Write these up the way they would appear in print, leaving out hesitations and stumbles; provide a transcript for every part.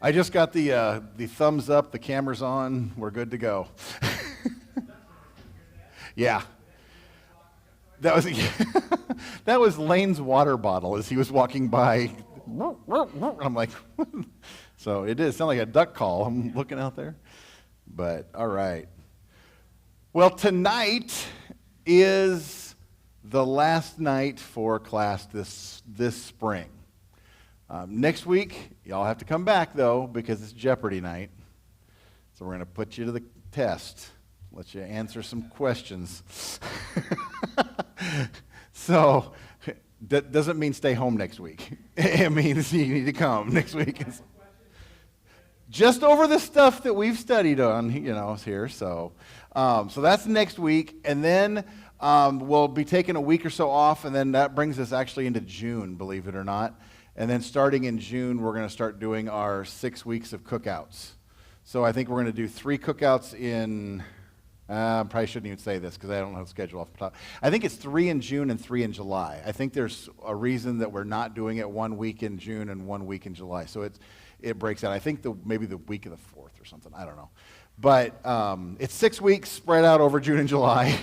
I just got the thumbs up. The camera's on. We're good to go. Yeah. That was that was Lane's water bottle as he was walking by. I'm like, so it did sound like a duck call. I'm looking out there. But all right. Well, tonight is the last night for class this spring. Next week, y'all have to come back, though, because it's Jeopardy night. So we're going to put you to the test, let you answer some questions. So that doesn't mean stay home next week. It means you need to come next week. Just over the stuff that we've studied on, here. So that's next week. And then we'll be taking a week or so off, and then that brings us actually into June, believe it or not. And then starting in June, we're going to start doing our 6 weeks of cookouts. So I think we're going to do 3 cookouts in, I probably shouldn't even say this because I don't know the schedule off the top. I think it's 3 in June and 3 in July. I think there's a reason that we're not doing it 1 week in June and 1 week in July. So it breaks out. I think maybe the week of the 4th or something. I don't know. But it's 6 weeks spread out over June and July.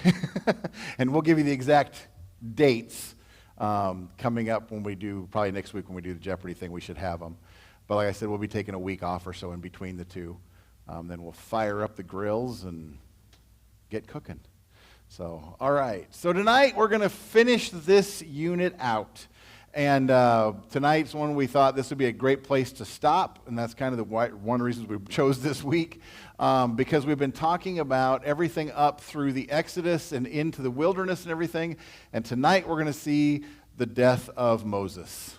And we'll give you the exact dates. Coming up when we do, probably next week when we do the Jeopardy thing, we should have them. But like I said, we'll be taking a week off or so in between the two. Then we'll fire up the grills and get cooking. So, all right. So tonight we're going to finish this unit out. And tonight's one we thought this would be a great place to stop. And that's kind of one of the reasons we chose this week. Because we've been talking about everything up through the Exodus and into the wilderness and everything. And tonight we're going to see the death of Moses.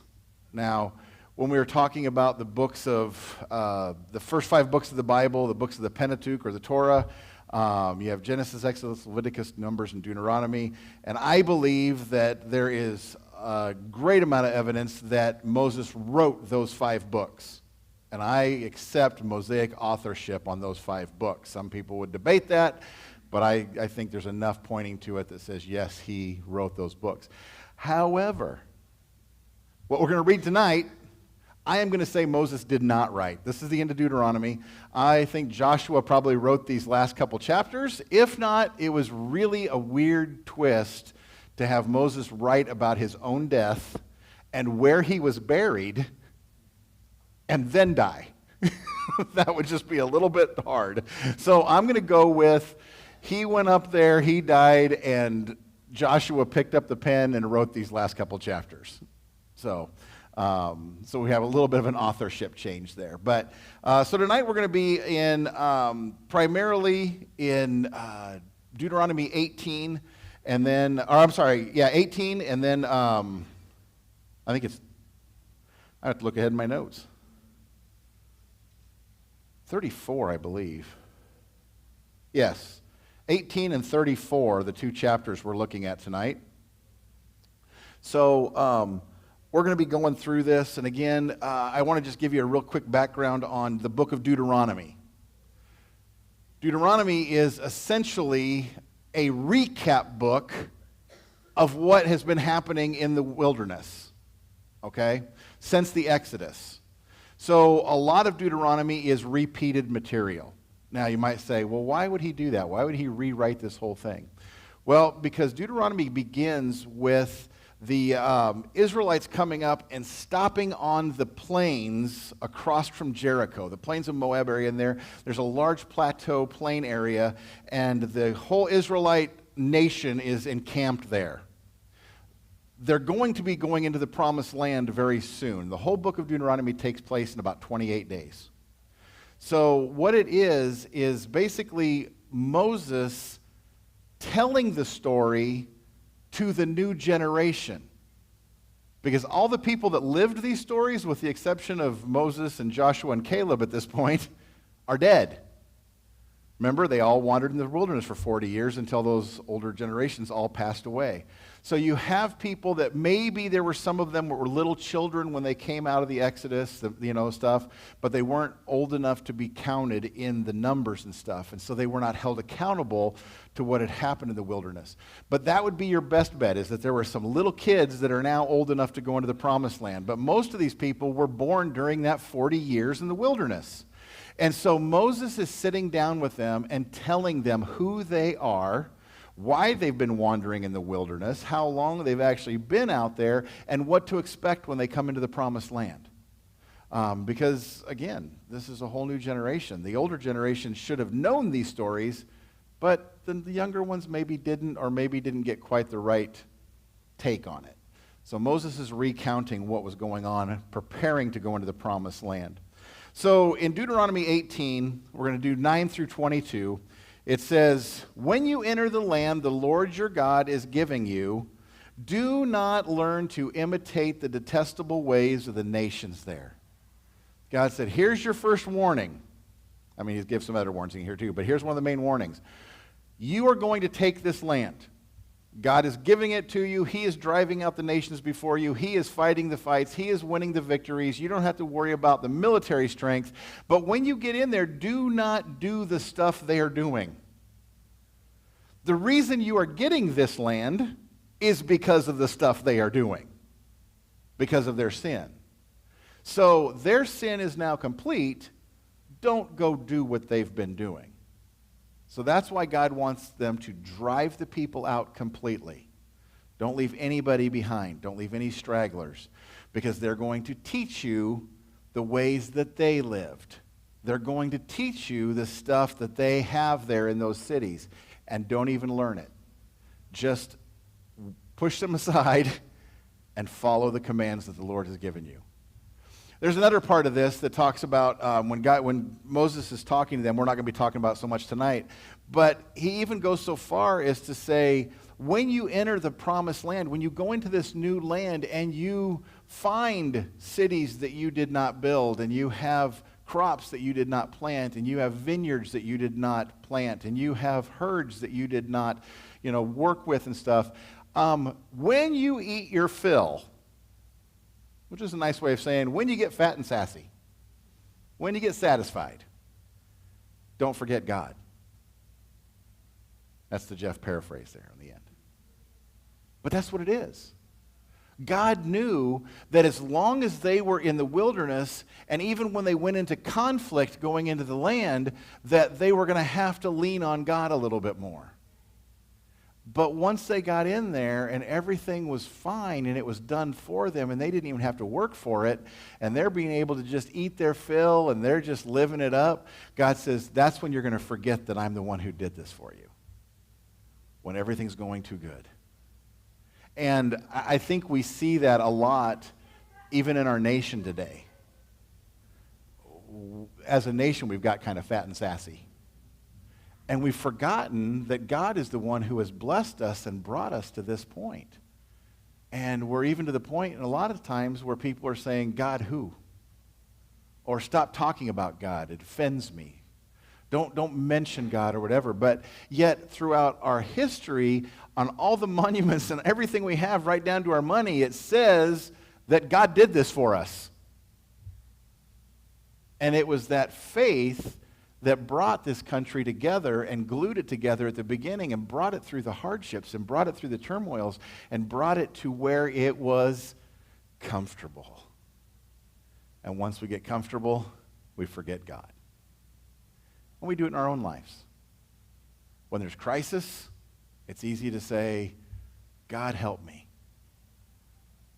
Now, when we were talking about the books of, the first 5 books of the Bible, the books of the Pentateuch or the Torah, you have Genesis, Exodus, Leviticus, Numbers, and Deuteronomy. And I believe that there is a great amount of evidence that Moses wrote those 5 books. And I accept Mosaic authorship on those 5 books. Some people would debate that, but I think there's enough pointing to it that says, yes, he wrote those books. However, what we're going to read tonight, I am going to say Moses did not write. This is the end of Deuteronomy. I think Joshua probably wrote these last couple chapters. If not, it was really a weird twist to have Moses write about his own death and where he was buried and then die. That would just be a little bit hard. So I'm going to go with he went up there, he died, and Joshua picked up the pen and wrote these last couple chapters. So we have a little bit of an authorship change there. But so tonight we're going to be in primarily in Deuteronomy 18, and then, 18, and then I think it's, I have to look ahead in my notes. 34, I believe. Yes, 18 and 34 are the 2 chapters we're looking at tonight. So we're going to be going through this, and again, I want to just give you a real quick background on the book of Deuteronomy. Deuteronomy is essentially a recap book of what has been happening in the wilderness, okay, since the Exodus. So a lot of Deuteronomy is repeated material. Now you might say, well, why would he do that? Why would he rewrite this whole thing? Well, because Deuteronomy begins with the Israelites coming up and stopping on the plains across from Jericho, the plains of Moab area, and there's a large plateau plain area, and the whole Israelite nation is encamped there. They're going to be going into the promised land very soon. The whole book of Deuteronomy takes place in about 28 days. So what it is basically Moses telling the story to the new generation. Because all the people that lived these stories, with the exception of Moses and Joshua and Caleb at this point, are dead. Remember, they all wandered in the wilderness for 40 years until those older generations all passed away. So you have people that maybe there were some of them that were little children when they came out of the Exodus, stuff, but they weren't old enough to be counted in the numbers and stuff. And so they were not held accountable to what had happened in the wilderness. But that would be your best bet, is that there were some little kids that are now old enough to go into the promised land. But most of these people were born during that 40 years in the wilderness. And so Moses is sitting down with them and telling them who they are, why they've been wandering in the wilderness, how long they've actually been out there, and what to expect when they come into the promised land. Because, again, this is a whole new generation. The older generation should have known these stories, but the younger ones maybe didn't, or maybe didn't get quite the right take on it. So Moses is recounting what was going on, preparing to go into the promised land. So in Deuteronomy 18, we're going to do 9 through 22. It says, when you enter the land the Lord your God is giving you, do not learn to imitate the detestable ways of the nations there. God said, here's your first warning. I mean, he gives some other warnings in here too, but here's one of the main warnings. You are going to take this land. God is giving it to you. He is driving out the nations before you. He is fighting the fights. He is winning the victories. You don't have to worry about the military strength. But when you get in there, do not do the stuff they are doing. The reason you are getting this land is because of the stuff they are doing, because of their sin. So their sin is now complete. Don't go do what they've been doing. So that's why God wants them to drive the people out completely. Don't leave anybody behind. Don't leave any stragglers, because they're going to teach you the ways that they lived. They're going to teach you the stuff that they have there in those cities, and don't even learn it. Just push them aside and follow the commands that the Lord has given you. There's another part of this that talks about when Moses is talking to them. We're not going to be talking about it so much tonight, but he even goes so far as to say, when you enter the promised land, when you go into this new land and you find cities that you did not build, and you have crops that you did not plant, and you have vineyards that you did not plant, and you have herds that you did not, work with and stuff, when you eat your fill, which is a nice way of saying when you get fat and sassy, when you get satisfied, don't forget God. That's the Jeff paraphrase there on the end. But that's what it is. God knew that as long as they were in the wilderness, and even when they went into conflict going into the land, that they were going to have to lean on God a little bit more. But once they got in there and everything was fine and it was done for them and they didn't even have to work for it, and they're being able to just eat their fill and they're just living it up, God says, that's when you're going to forget that I'm the one who did this for you, when everything's going too good. And I think we see that a lot even in our nation today. As a nation, we've got kind of fat and sassy. And we've forgotten that God is the one who has blessed us and brought us to this point. And we're even to the point, and a lot of times, where people are saying, God who? Or stop talking about God. It offends me. Don't mention God or whatever. But yet, throughout our history, on all the monuments and everything we have, right down to our money, it says that God did this for us. And it was that faith that brought this country together and glued it together at the beginning and brought it through the hardships and brought it through the turmoils and brought it to where it was comfortable. And once we get comfortable, we forget God. And we do it in our own lives. When there's crisis, it's easy to say, God, help me.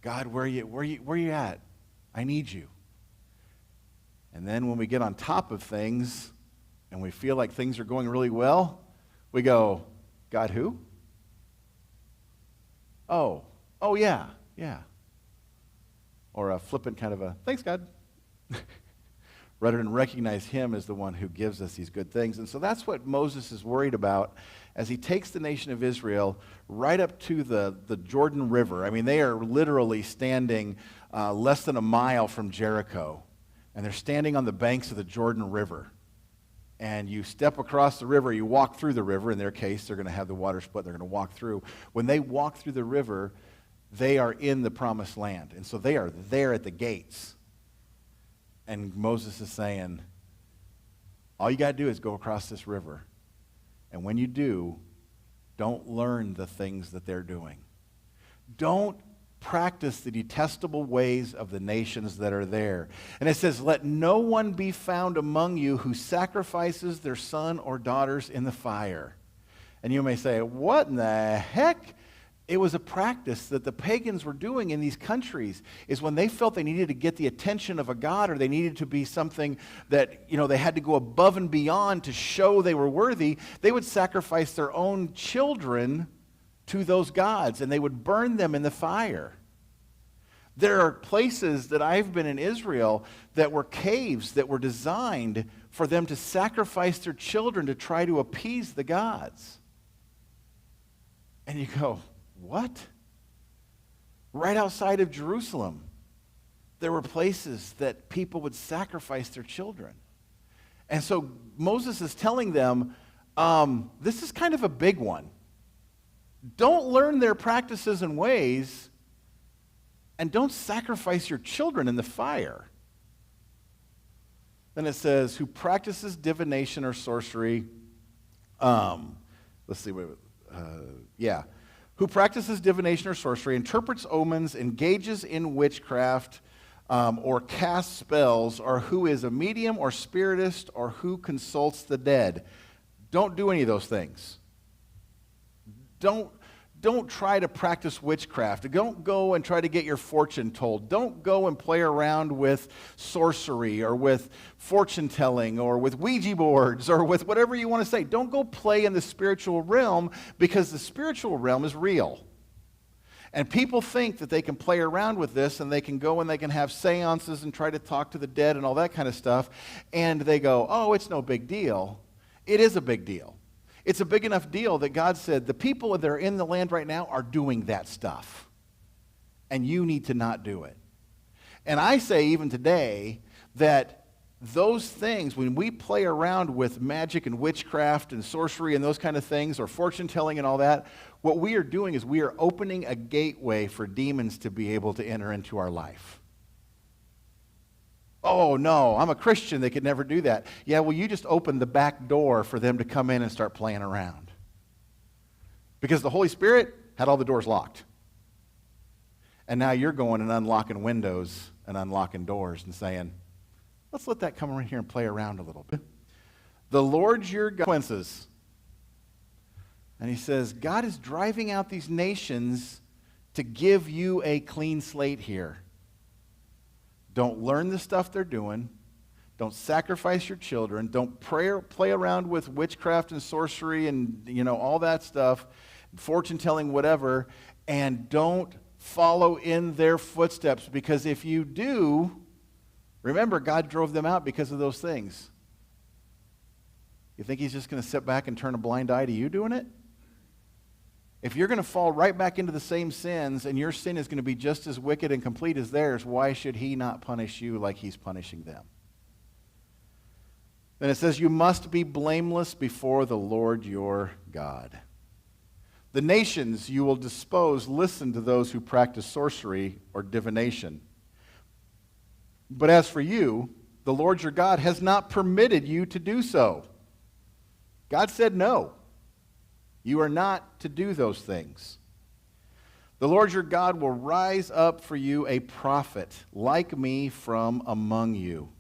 God, where are you at? I need you. And then when we get on top of things and we feel like things are going really well, we go, God who? Oh yeah. Or a flippant kind of a, thanks God. Rather than recognize him as the one who gives us these good things. And so that's what Moses is worried about as he takes the nation of Israel right up to the Jordan River. I mean, they are literally standing less than a mile from Jericho. And they're standing on the banks of the Jordan River. and you step across the river, you walk through the river. In their case, they're going to have the water split. They're going to walk through. When they walk through the river, they are in the promised land. And so they are there at the gates. And Moses is saying, all you got to do is go across this river. And when you do, don't learn the things that they're doing. Don't practice the detestable ways of the nations that are there. And it says, let no one be found among you who sacrifices their son or daughters in the fire. And you may say, what in the heck? It was a practice that the pagans were doing in these countries, is when they felt they needed to get the attention of a god, or they needed to be something that, they had to go above and beyond to show they were worthy, they would sacrifice their own children to those gods, and they would burn them in the fire. There are places that I've been in Israel that were caves that were designed for them to sacrifice their children to try to appease the gods. And you go, what? Right outside of Jerusalem, there were places that people would sacrifice their children. And so Moses is telling them, this is kind of a big one. Don't learn their practices and ways, and don't sacrifice your children in the fire. Then it says, who practices divination or sorcery, who practices divination or sorcery, interprets omens, engages in witchcraft, or casts spells, or who is a medium or spiritist, or who consults the dead. Don't do any of those things. Don't try to practice witchcraft. Don't go and try to get your fortune told. Don't go and play around with sorcery or with fortune telling or with Ouija boards or with whatever you want to say. Don't go play in the spiritual realm, because the spiritual realm is real. And people think that they can play around with this, and they can go and they can have seances and try to talk to the dead and all that kind of stuff. And they go, oh, it's no big deal. It is a big deal. It's a big enough deal that God said the people that are in the land right now are doing that stuff. And you need to not do it. And I say even today that those things, when we play around with magic and witchcraft and sorcery and those kind of things, or fortune telling and all that, what we are doing is we are opening a gateway for demons to be able to enter into our life. Oh, no, I'm a Christian. They could never do that. Yeah, well, you just opened the back door for them to come in and start playing around. Because the Holy Spirit had all the doors locked. And now you're going and unlocking windows and unlocking doors and saying, let's let that come around here and play around a little bit. The Lord your God consequences. And he says, God is driving out these nations to give you a clean slate here. Don't learn the stuff they're doing. Don't sacrifice your children. Don't play around with witchcraft and sorcery and, all that stuff, fortune telling, whatever, and don't follow in their footsteps, because if you do, remember, God drove them out because of those things. You think he's just going to sit back and turn a blind eye to you doing it? If you're going to fall right back into the same sins, and your sin is going to be just as wicked and complete as theirs, why should he not punish you like he's punishing them? Then it says, you must be blameless before the Lord your God. The nations you will dispose listen to those who practice sorcery or divination. But as for you, the Lord your God has not permitted you to do so. God said no. You are not to do those things. The Lord your God will rise up for you a prophet like me from among you.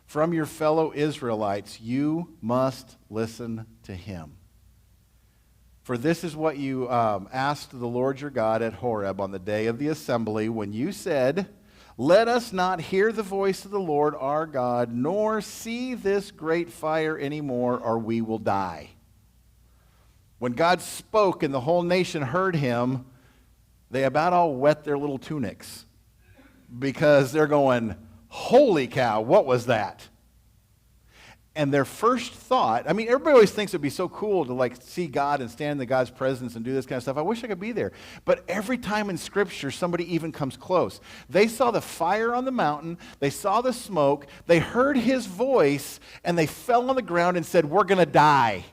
From your fellow Israelites, you must listen to him. For this is what you asked the Lord your God at Horeb on the day of the assembly, when you said, let us not hear the voice of the Lord our God, nor see this great fire anymore, or we will die. When God spoke and the whole nation heard him, they about all wet their little tunics, because they're going, holy cow, what was that? And their first thought, I mean, everybody always thinks it'd be so cool to like see God and stand in God's presence and do this kind of stuff. I wish I could be there. But every time in Scripture, somebody even comes close. They saw the fire on the mountain. They saw the smoke. They heard his voice, and they fell on the ground and said, we're going to die.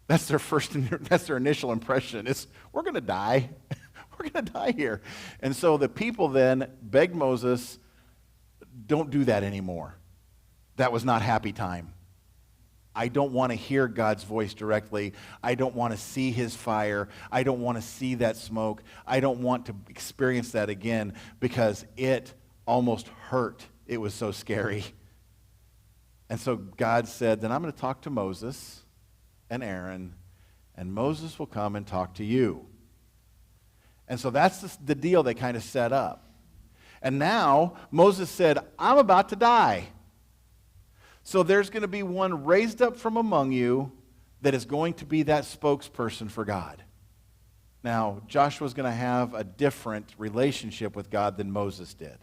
That's their initial impression. It's, we're going to die. We're going to die here. And so the people then begged Moses, don't do that anymore. That was not happy time. I don't want to hear God's voice directly. I don't want to see his fire. I don't want to see that smoke. I don't want to experience that again because it almost hurt. It was so scary. And so God said, then I'm going to talk to Moses and Aaron, and Moses will come and talk to you. And so that's the deal they kind of set up. And now Moses said, I'm about to die. So there's going to be one raised up from among you that is going to be that spokesperson for God. Now, Joshua's going to have a different relationship with God than Moses did.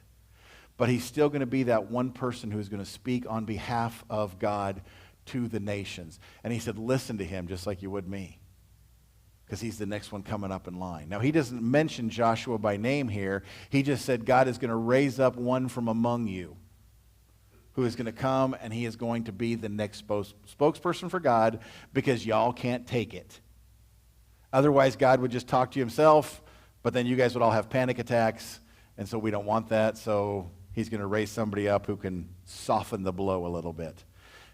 But he's still going to be that one person who's going to speak on behalf of God to the nations. And he said, listen to him just like you would me. Because he's the next one coming up in line. Now, he doesn't mention Joshua by name here. He just said God is going to raise up one from among you who is going to come, and he is going to be the next spokesperson for God because y'all can't take it. Otherwise, God would just talk to himself, but then you guys would all have panic attacks, and so we don't want that. So he's going to raise somebody up who can soften the blow a little bit.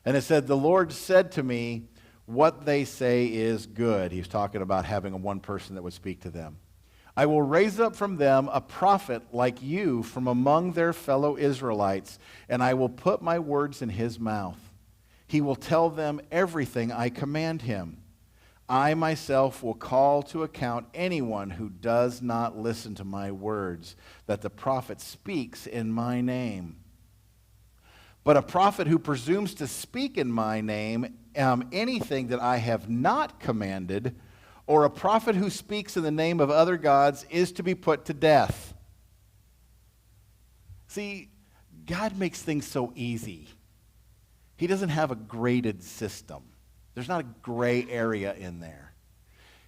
And it said, the Lord said to me, what they say is good. He's talking about having a one person that would speak to them. I will raise up from them a prophet like you from among their fellow Israelites, and I will put my words in his mouth. He will tell them everything I command him. I myself will call to account anyone who does not listen to my words, that the prophet speaks in my name. But a prophet who presumes to speak in my name anything that I have not commanded, or a prophet who speaks in the name of other gods is to be put to death. See, God makes things so easy. He doesn't have a graded system. There's not a gray area in there.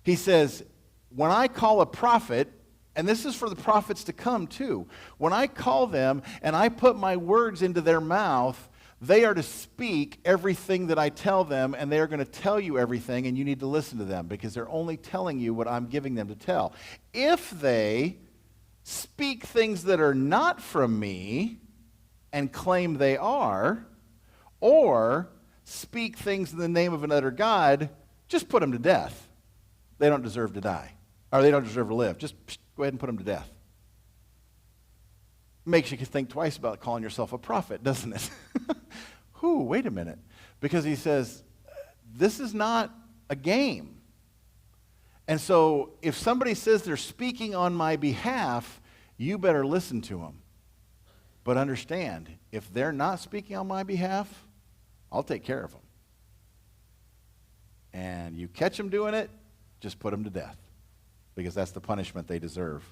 He says, when I call a prophet, and this is for the prophets to come too, when I call them and I put my words into their mouth, they are to speak everything that I tell them, and they are going to tell you everything, and you need to listen to them because they're only telling you what I'm giving them to tell. If they speak things that are not from me and claim they are, or speak things in the name of another god, just put them to death. They don't deserve to die, or they don't deserve to live. Just go ahead and put them to death. Makes you think twice about calling yourself a prophet, doesn't it? Wait a minute. Because he says, this is not a game. And so if somebody says they're speaking on my behalf, you better listen to them. But understand, if they're not speaking on my behalf, I'll take care of them. And you catch them doing it, just put them to death. Because that's the punishment they deserve.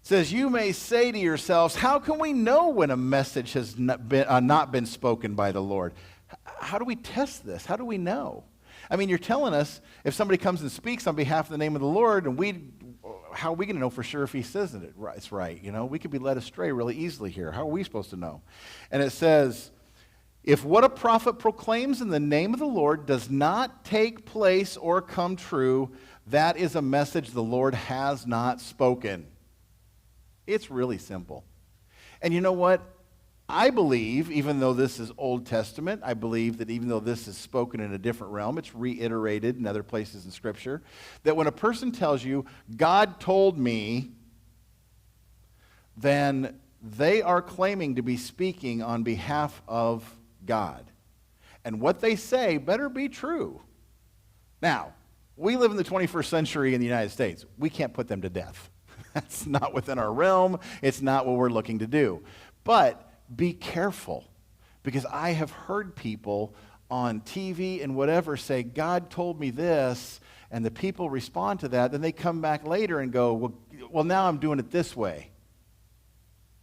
It says, you may say to yourselves, how can we know when a message has not been spoken by the Lord? How do we test this? How do we know? I mean, you're telling us if somebody comes and speaks on behalf of the name of the Lord, and how are we going to know for sure if he says it's right? You know, we could be led astray really easily here. How are we supposed to know? And it says, if what a prophet proclaims in the name of the Lord does not take place or come true, that is a message the Lord has not spoken. It's really simple. And you know what? I believe, even though this is Old Testament, I believe that even though this is spoken in a different realm, it's reiterated in other places in Scripture, that when a person tells you, God told me, then they are claiming to be speaking on behalf of God. And what they say better be true. Now, we live in the 21st century in the United States. We can't put them to death. That's not within our realm. It's not what we're looking to do. But be careful, because I have heard people on TV and whatever say, God told me this, and the people respond to that. Then they come back later and go, well, now I'm doing it this way.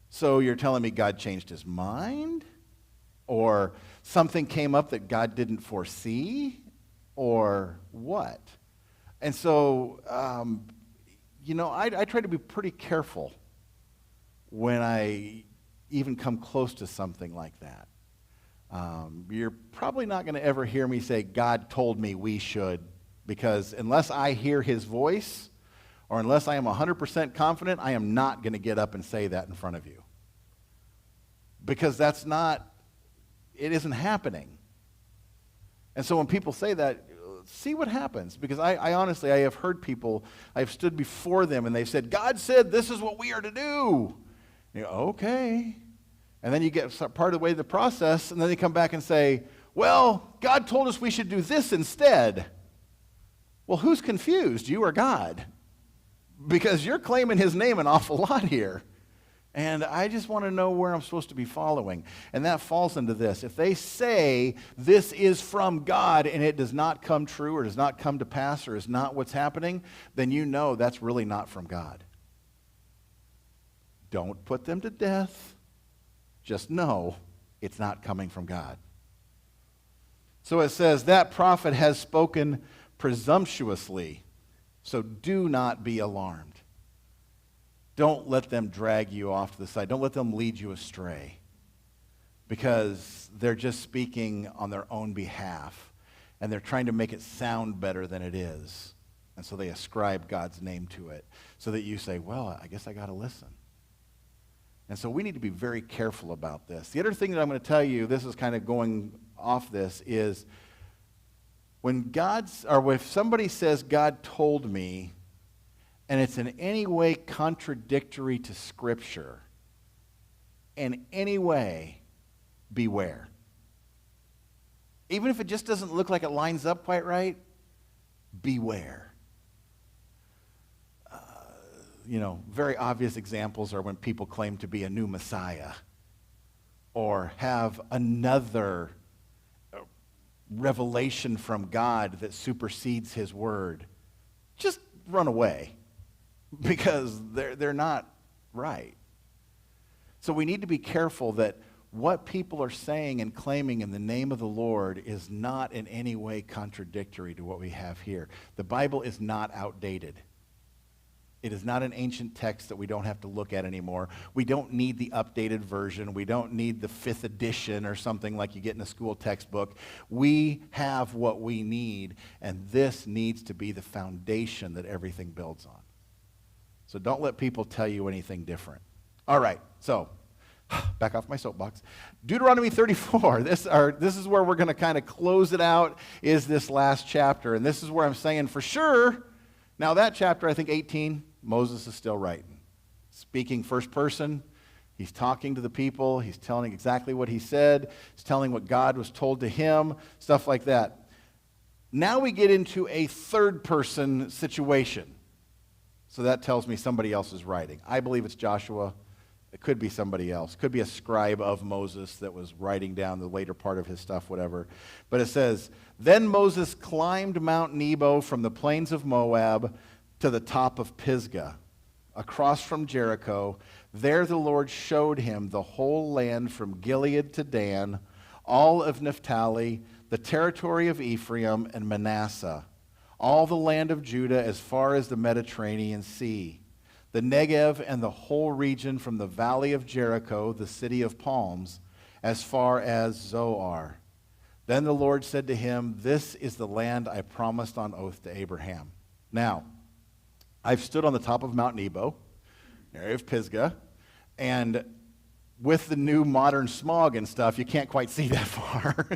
So you're telling me God changed his mind? Or something came up that God didn't foresee? Or what? And so, I try to be pretty careful when I even come close to something like that. You're probably not going to ever hear me say, God told me we should, because unless I hear his voice, or unless I am 100% confident, I am not going to get up and say that in front of you. Because it isn't happening. And so when people say that, see what happens. Because I honestly, I have heard people, I've stood before them and they've said, God said this is what we are to do. And you go, okay. And then you get part of the way of the process, and then they come back and say, well, God told us we should do this instead. Well, who's confused, you or God? Because you're claiming his name an awful lot here. And I just want to know where I'm supposed to be following. And that falls into this. If they say this is from God and it does not come true or does not come to pass or is not what's happening, then you know that's really not from God. Don't put them to death. Just know it's not coming from God. So it says, that prophet has spoken presumptuously, so do not be alarmed. Don't let them drag you off to the side. Don't let them lead you astray, because they're just speaking on their own behalf, and they're trying to make it sound better than it is. And so they ascribe God's name to it, so that you say, well, I guess I got to listen. And so we need to be very careful about this. The other thing that I'm going to tell you, this is kind of going off this, is if somebody says God told me, and it's in any way contradictory to Scripture, in any way, beware. Even if it just doesn't look like it lines up quite right, beware. Very obvious examples are when people claim to be a new Messiah or have another revelation from God that supersedes his word. Just run away, because they're not right. So we need to be careful that what people are saying and claiming in the name of the Lord is not in any way contradictory to what we have here. The Bible is not outdated. It is not an ancient text that we don't have to look at anymore. We don't need the updated version. We don't need the 5th edition or something like you get in a school textbook. We have what we need, and this needs to be the foundation that everything builds on. So don't let people tell you anything different. All right, so back off my soapbox. Deuteronomy 34, this is where we're going to kind of close it out, is this last chapter. And this is where I'm saying for sure, now that chapter, I think 18, Moses is still writing. Speaking first person, he's talking to the people, he's telling exactly what he said, he's telling what God was told to him, stuff like that. Now we get into a third person situation. So that tells me somebody else is writing. I believe it's Joshua. It could be somebody else. It could be a scribe of Moses that was writing down the later part of his stuff, whatever. But it says, then Moses climbed Mount Nebo from the plains of Moab to the top of Pisgah, across from Jericho. There the Lord showed him the whole land from Gilead to Dan, all of Naphtali, the territory of Ephraim and Manasseh, all the land of Judah as far as the Mediterranean Sea, the Negev and the whole region from the Valley of Jericho, the city of palms, as far as Zoar. Then the Lord said to him, this is the land I promised on oath to Abraham. Now, I've stood on the top of Mount Nebo, area of Pisgah, and with the new modern smog and stuff, you can't quite see that far.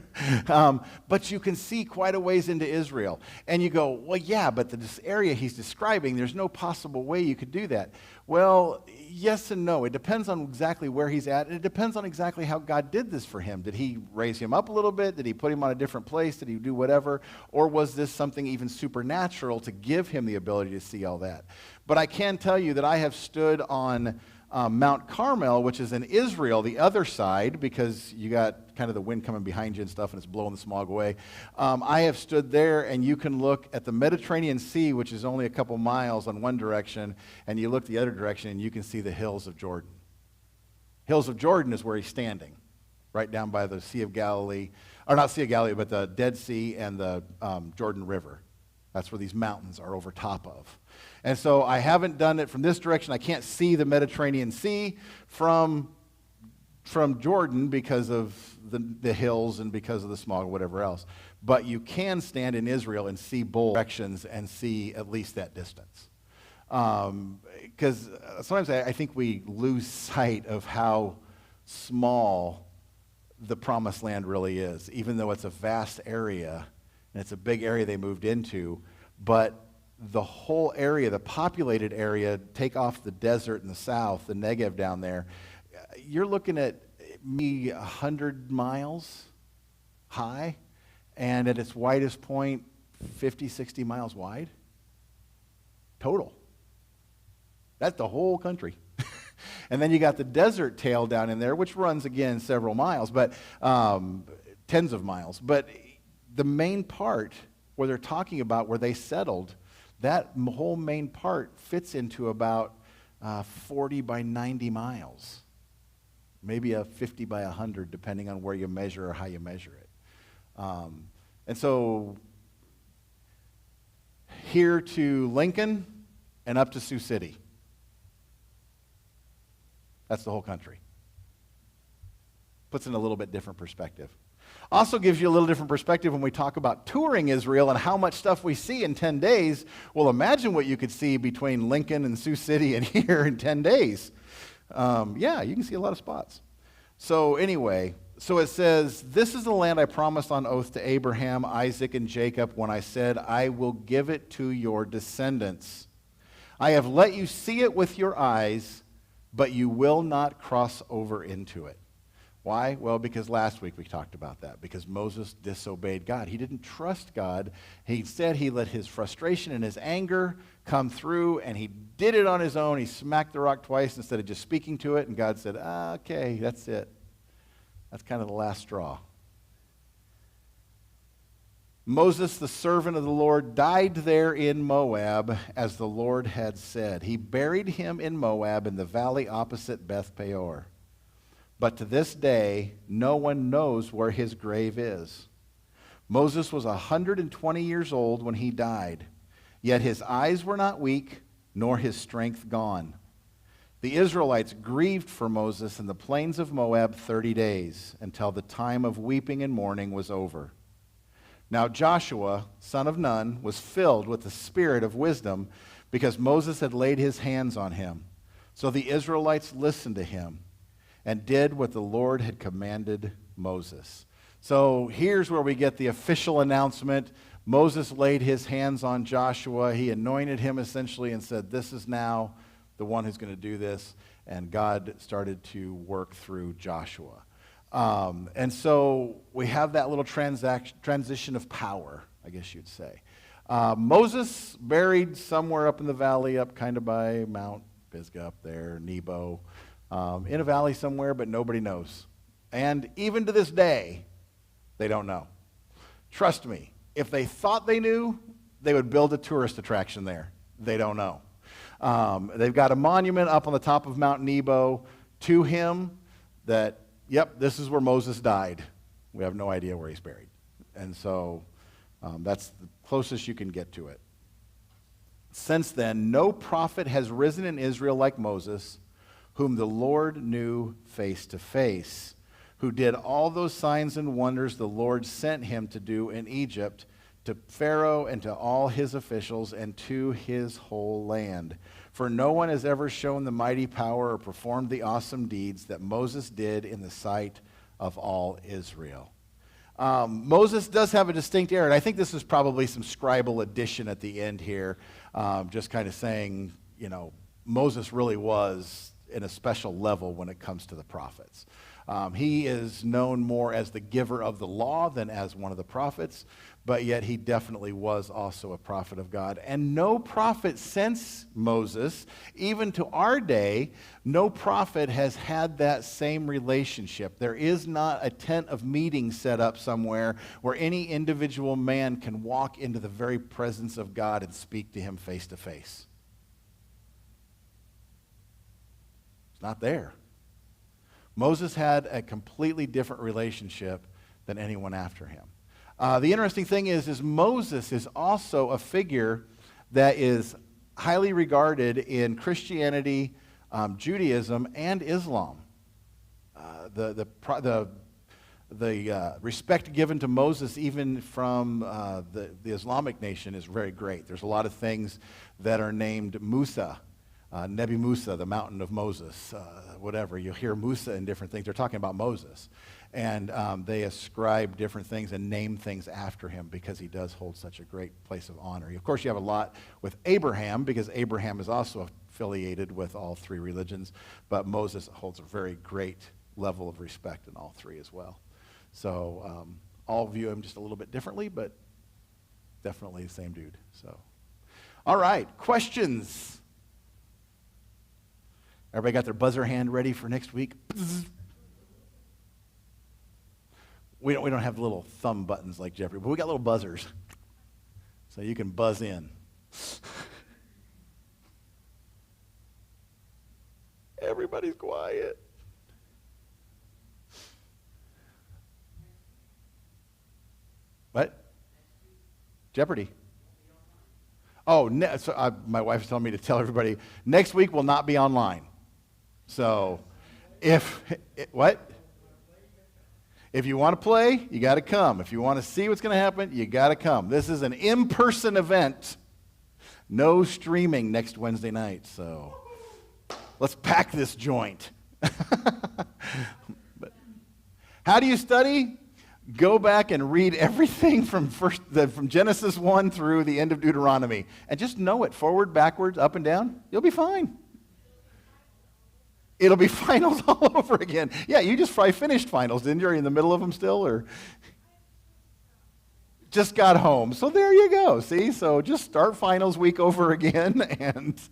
But you can see quite a ways into Israel. And you go, well, yeah, but this area he's describing, there's no possible way you could do that. Well, yes and no. It depends on exactly where he's at, and it depends on exactly how God did this for him. Did he raise him up a little bit? Did he put him on a different place? Did he do whatever? Or was this something even supernatural to give him the ability to see all that? But I can tell you that I have stood on Mount Carmel, which is in Israel, the other side, because you got kind of the wind coming behind you and stuff, and it's blowing the smog away. I have stood there, and you can look at the Mediterranean Sea, which is only a couple miles on one direction, and you look the other direction, and you can see the hills of Jordan. Hills of Jordan is where he's standing. right down by the Sea of Galilee, or not Sea of Galilee, but the Dead Sea and the Jordan River. That's where these mountains are over top of. And so I haven't done it from this direction. I can't see the Mediterranean Sea from Jordan because of the hills and because of the smog or whatever else. But you can stand in Israel and see both directions and see at least that distance. Because sometimes I think we lose sight of how small the promised land really is, even though it's a vast area, and it's a big area they moved into, but the whole area, the populated area, take off the desert in the south, the Negev down there, you're looking at maybe 100 miles high, and at its widest point, 50, 60 miles wide, total. That's the whole country. And then you got the desert tail down in there, which runs, again, several miles, but tens of miles. But the main part where they're talking about where they settled, that whole main part fits into about 40 by 90 miles. Maybe a 50 by 100, depending on where you measure or how you measure it. And so here to Lincoln and up to Sioux City. That's the whole country. Puts in a little bit different perspective. Also gives you a little different perspective when we talk about touring Israel and how much stuff we see in 10 days. Well, imagine what you could see between Lincoln and Sioux City and here in 10 days. Yeah, you can see a lot of spots. So anyway, so it says, this is the land I promised on oath to Abraham, Isaac, and Jacob when I said, I will give it to your descendants. I have let you see it with your eyes, but you will not cross over into it. Why? Well, because last week we talked about that, because Moses disobeyed God. He didn't trust God. Instead, he let his frustration and his anger come through, and he did it on his own. He smacked the rock twice instead of just speaking to it, and God said, okay, that's it. That's kind of the last straw. Moses, the servant of the Lord, died there in Moab, as the Lord had said. He buried him in Moab in the valley opposite Beth Peor. But to this day, no one knows where his grave is. Moses was 120 years old when he died, yet his eyes were not weak, nor his strength gone. The Israelites grieved for Moses in the plains of Moab 30 days, until the time of weeping and mourning was over. Now Joshua, son of Nun, was filled with the spirit of wisdom, because Moses had laid his hands on him. So the Israelites listened to him and did what the Lord had commanded Moses. So here's where we get the official announcement. Moses laid his hands on Joshua. He anointed him essentially and said, this is now the one who's going to do this. And God started to work through Joshua. And so we have that little transition of power, I guess you'd say. Moses buried somewhere up in the valley, up kind of by Mount Pisgah up there, Nebo, in a valley somewhere, but nobody knows. And even to this day, they don't know. Trust me, if they thought they knew, they would build a tourist attraction there. They don't know. They've got a monument up on the top of Mount Nebo to him that, yep, this is where Moses died. We have no idea where he's buried. And so that's the closest you can get to it. Since then, no prophet has risen in Israel like Moses, whom the Lord knew face to face, who did all those signs and wonders the Lord sent him to do in Egypt, to Pharaoh and to all his officials and to his whole land. For no one has ever shown the mighty power or performed the awesome deeds that Moses did in the sight of all Israel. Moses does have a distinct error, and I think this is probably some scribal addition at the end here, just kind of saying, you know, Moses really was in a special level when it comes to the prophets. He is known more as the giver of the law than as one of the prophets, but yet he definitely was also a prophet of God. And no prophet since Moses, even to our day, no prophet has had that same relationship. There is not a tent of meeting set up somewhere where any individual man can walk into the very presence of God and speak to him face to face. It's not there. Moses had a completely different relationship than anyone after him. The interesting thing is Moses is also a figure that is highly regarded in Christianity, Judaism, and Islam. The respect given to Moses, even from the Islamic nation, is very great. There's a lot of things that are named Musa, Nebi Musa, the mountain of Moses, whatever. You'll hear Musa in different things. They're talking about Moses. And they ascribe different things and name things after him because he does hold such a great place of honor. Of course, you have a lot with Abraham because Abraham is also affiliated with all three religions, but Moses holds a very great level of respect in all three as well. So all view him just a little bit differently, but definitely the same dude. So, all right, questions? Everybody got their buzzer hand ready for next week? We don't have little thumb buttons like Jeffrey, but we got little buzzers. So you can buzz in. Everybody's quiet. What? Jeopardy. Oh, my wife's telling me to tell everybody, next week will not be online. So what? If you want to play, you got to come. If you want to see what's going to happen, you got to come. This is an in-person event. No streaming next Wednesday night. So let's pack this joint. But how do you study? Go back and read everything from Genesis 1 through the end of Deuteronomy. And just know it, forward, backwards, up and down. You'll be fine. It'll be finals all over again. Yeah, you just probably finished finals, didn't you? Are you in the middle of them still, or just got home? So there you go. See, so just start finals week over again, and